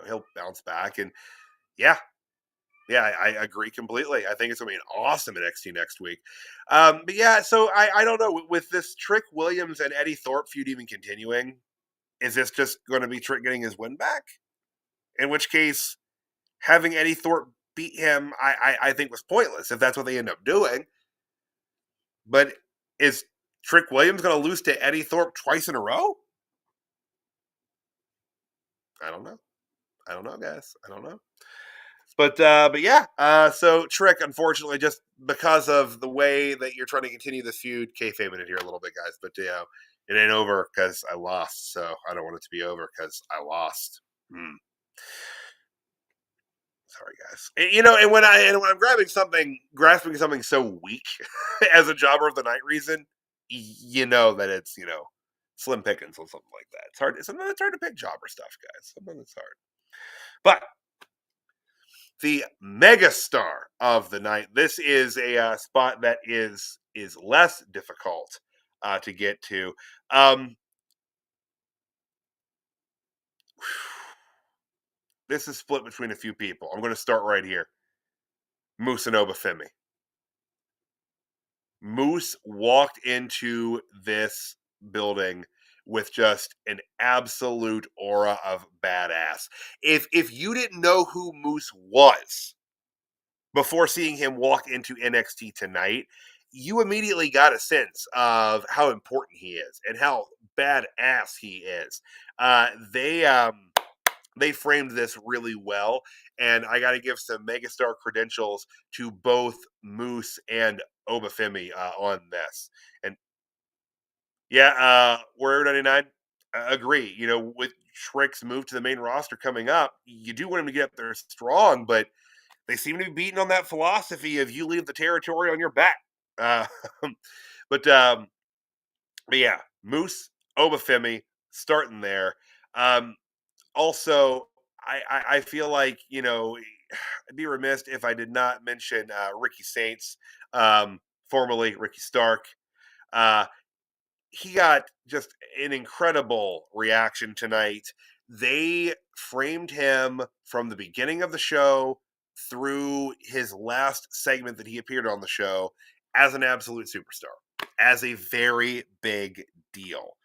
he'll bounce back. And yeah, I agree completely. I think it's gonna be an awesome NXT next week. But yeah, so I don't know, with this Trick Williams and Eddie Thorpe feud even continuing. Is this just going to be Trick getting his win back? In which case, having Eddie Thorpe beat him, I think was pointless if that's what they end up doing. But is Trick Williams going to lose to Eddie Thorpe twice in a row? I don't know. I don't know, guys. I don't know. But yeah. So Trick, unfortunately, just because of the way that you're trying to continue this feud, kayfabing it here a little bit, guys. But it ain't over because I lost. So I don't want it to be over because I lost. Sorry, guys. And when I'm grasping something so weak as a jobber of the night reason, you know that it's slim pickings or something like that. It's hard. Sometimes it's hard to pick jobber stuff, guys. Sometimes it's hard. But the megastar of the night. This is a spot that is less difficult to get to. This is split between a few people. I'm going to start right here. Moose and Obafemi. Moose walked into this building with just an absolute aura of badass. If you didn't know who Moose was before seeing him walk into NXT tonight, you immediately got a sense of how important he is and how badass he is. They framed this really well, and I got to give some megastar credentials to both Moose and Obafemi on this. And yeah, Warrior 99, agree. With Trick's move to the main roster coming up, you do want him to get up there strong, but they seem to be beating on that philosophy of you leave the territory on your back. Uh, but um, but yeah, Moose, Obafemi, starting there. Um, Also, I feel like, I'd be remiss if I did not mention Ricky Saints, formerly Ricky Stark. Uh, he got just an incredible reaction tonight. They framed him from the beginning of the show through his last segment that he appeared on the show as an absolute superstar, as a very big deal.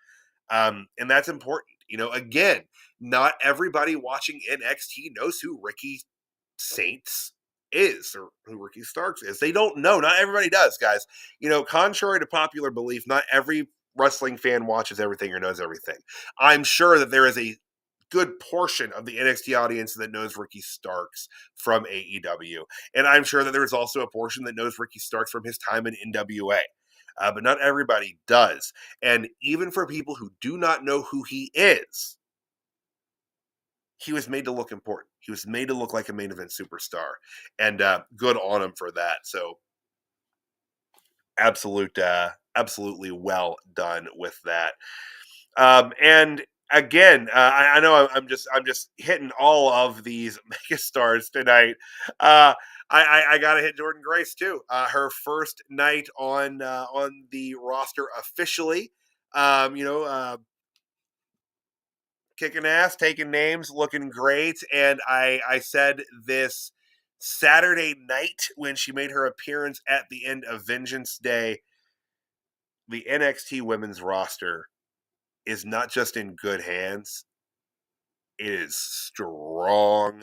And that's important. Again, not everybody watching NXT knows who Ricky Saints is or who Ricky Starks is. They don't know. Not everybody does, guys. Contrary to popular belief, not every wrestling fan watches everything or knows everything. I'm sure that there is a good portion of the NXT audience that knows Ricky Starks from AEW. And I'm sure that there is also a portion that knows Ricky Starks from his time in NWA. But not everybody does. And even for people who do not know who he is, he was made to look important. He was made to look like a main event superstar, and good on him for that. So, absolutely well done with that. And again, I know I'm just hitting all of these megastars tonight. Uh, I gotta hit Jordynne Grace too. Her first night on the roster officially. Um, you know, uh, Kicking ass, taking names, looking great. And I said this Saturday night when she made her appearance at the end of Vengeance Day. The NXT women's roster is not just in good hands, it is strong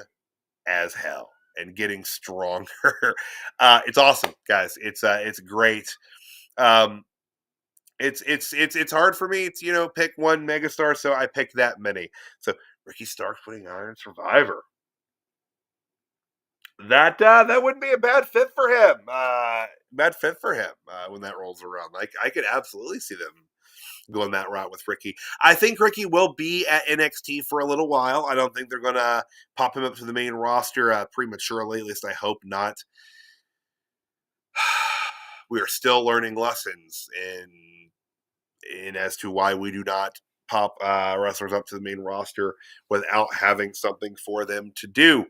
as hell and getting stronger. It's awesome, guys. It's great. Um, it's hard for me to pick one megastar, so I picked that many. So Ricky Stark putting Iron Survivor. That wouldn't be a bad fit for him. When that rolls around. Like I could absolutely see them going that route with Ricky. I think Ricky will be at NXT for a little while. I don't think they're gonna pop him up to the main roster prematurely. At least I hope not. We are still learning lessons in as to why we do not pop wrestlers up to the main roster without having something for them to do.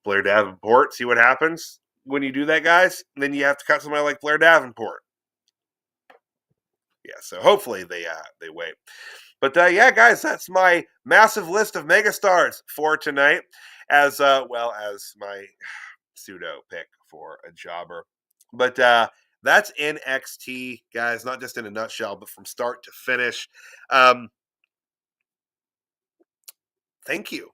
Blair Davenport, see what happens when you do that, guys. And then you have to cut somebody like Blair Davenport. Yeah, so hopefully they wait. But yeah, guys, that's my massive list of megastars for tonight, as well as my pseudo pick for a jobber. But that's NXT, guys, not just in a nutshell, but from start to finish. Um, Thank you.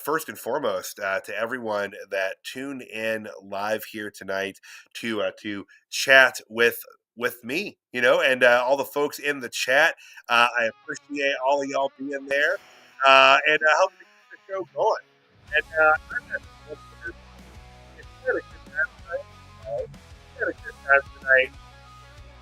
First and foremost, to everyone that tuned in live here tonight to chat with me, and all the folks in the chat. I appreciate all of y'all being there, and helping to keep the show going. And it's had a good time tonight. Had a good time tonight.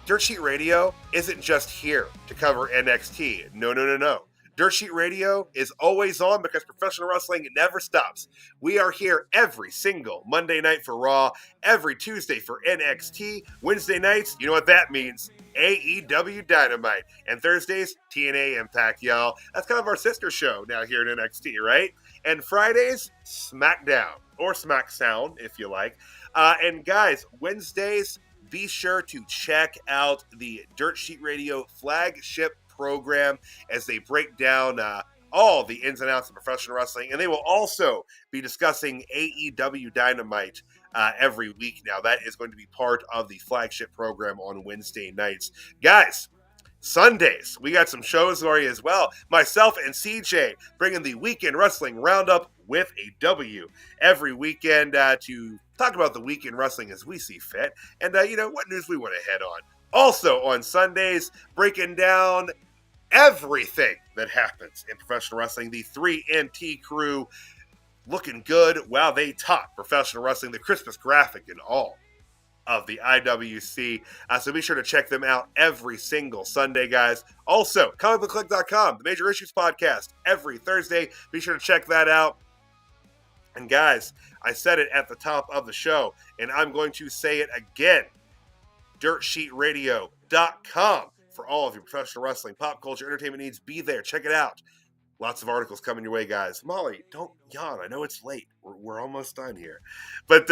Dirt Sheet Radio isn't just here to cover NXT. No, no, no, no. Dirt Sheet Radio is always on because professional wrestling never stops. We are here every single Monday night for Raw, every Tuesday for NXT, Wednesday nights, you know what that means, AEW Dynamite, and Thursdays, TNA Impact, y'all. That's kind of our sister show now here at NXT, right? And Fridays, SmackDown, or SmackSound, if you like. And guys, Wednesdays, be sure to check out the Dirt Sheet Radio flagship program as they break down all the ins and outs of professional wrestling. And they will also be discussing AEW Dynamite every week now. That is going to be part of the flagship program on Wednesday nights. Guys, Sundays, we got some shows for you as well. Myself and CJ bringing the Weekend Wrestling Roundup with a W every weekend to talk about the weekend wrestling as we see fit. And, what news we want to head on. Also on Sundays, breaking down everything that happens in professional wrestling. The 3NT crew looking good while they talk professional wrestling, the Christmas graphic and all of the IWC. So be sure to check them out every single Sunday, guys. Also, comicbookclick.com, the Major Issues Podcast, every Thursday. Be sure to check that out. And guys, I said it at the top of the show, and I'm going to say it again. DirtSheetRadio.com for all of your professional wrestling, pop culture, entertainment needs. Be there. Check it out. Lots of articles coming your way, guys. Molly, don't yawn. I know it's late. We're almost done here. But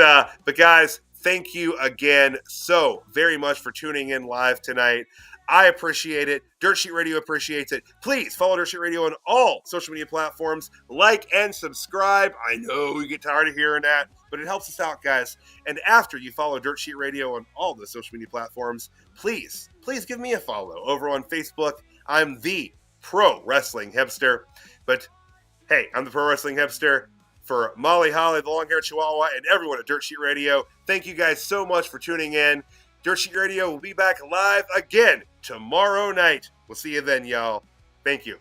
guys, thank you again so very much for tuning in live tonight. I appreciate it. Dirt Sheet Radio appreciates it. Please follow Dirt Sheet Radio on all social media platforms. Like and subscribe. I know we get tired of hearing that, but it helps us out, guys. And after you follow Dirt Sheet Radio on all the social media platforms, please give me a follow over on Facebook. I'm the Pro Wrestling Hipster. But hey, I'm the Pro Wrestling Hipster. For Molly Holly, the long-haired Chihuahua, and everyone at Dirt Sheet Radio, thank you guys so much for tuning in. Dirt Sheet Radio will be back live again tomorrow night. We'll see you then, y'all. Thank you.